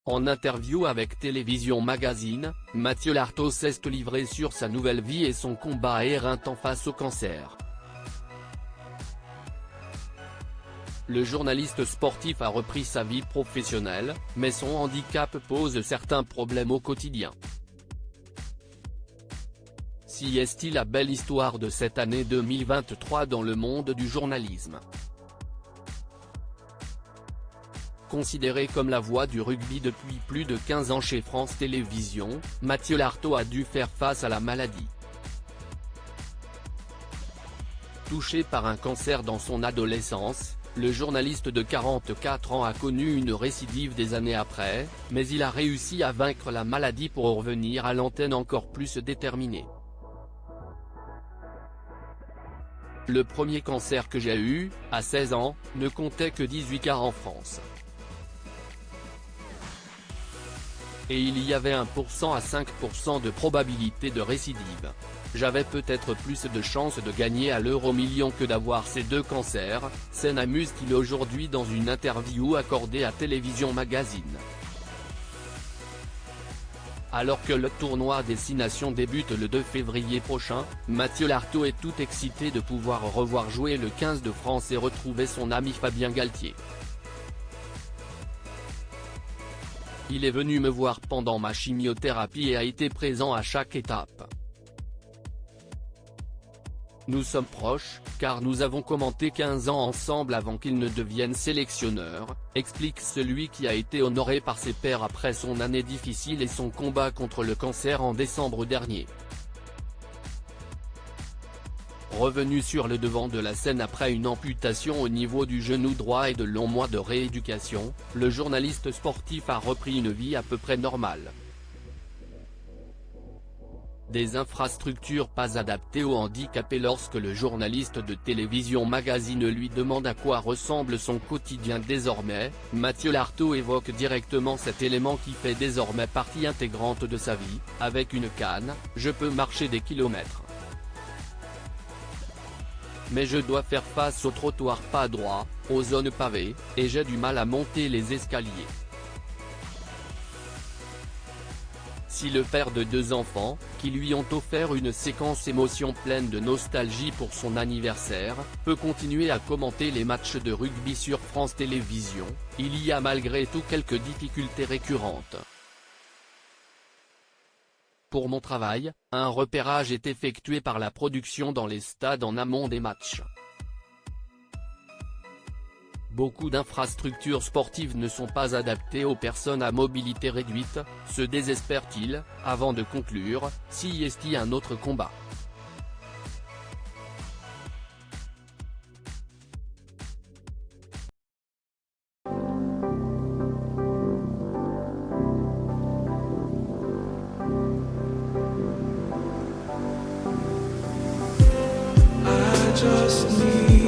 En interview avec Télévision Magazine, Mathieu Lartaud s'est livré sur sa nouvelle vie et son combat éreintant face au cancer. Le journaliste sportif a repris sa vie professionnelle, mais son handicap pose certains problèmes au quotidien. Si est-il la belle histoire de cette année 2023 dans le monde du journalisme. Considéré comme la voix du rugby depuis plus de 15 ans chez France Télévisions, Mathieu Lartaud a dû faire face à la maladie. Touché par un cancer dans son adolescence, le journaliste de 44 ans a connu une récidive des années après, mais il a réussi à vaincre la maladie pour revenir à l'antenne encore plus déterminé. Le premier cancer que j'ai eu, à 16 ans, ne comptait que 18 cas en France. Et il y avait 1% à 5% de probabilité de récidive. J'avais peut-être plus de chances de gagner à l'euro-million que d'avoir ces deux cancers, s'amuse-t-il aujourd'hui dans une interview accordée à Télévision Magazine. Alors que le tournoi Destination débute le 2 février prochain, Mathieu Lartaud est tout excité de pouvoir revoir jouer le 15 de France et retrouver son ami Fabien Galtier. Il est venu me voir pendant ma chimiothérapie et a été présent à chaque étape. Nous sommes proches, car nous avons commenté 15 ans ensemble avant qu'il ne devienne sélectionneur, explique celui qui a été honoré par ses pairs après son année difficile et son combat contre le cancer en décembre dernier. Revenu sur le devant de la scène après une amputation au niveau du genou droit et de longs mois de rééducation, le journaliste sportif a repris une vie à peu près normale. Des infrastructures pas adaptées aux handicapés. Lorsque le journaliste de Télévision Magazine lui demande à quoi ressemble son quotidien désormais, Mathieu Lartaud évoque directement cet élément qui fait désormais partie intégrante de sa vie. Avec une canne, je peux marcher des kilomètres. Mais je dois faire face aux trottoirs pas droits, aux zones pavées, et j'ai du mal à monter les escaliers. Si le père de 2 enfants, qui lui ont offert une séquence émotion pleine de nostalgie pour son anniversaire, peut continuer à commenter les matchs de rugby sur France Télévisions, il y a malgré tout quelques difficultés récurrentes. Pour mon travail, un repérage est effectué par la production dans les stades en amont des matchs. Beaucoup d'infrastructures sportives ne sont pas adaptées aux personnes à mobilité réduite, se désespère-t-il, avant de conclure, si est-il un autre combat. Just need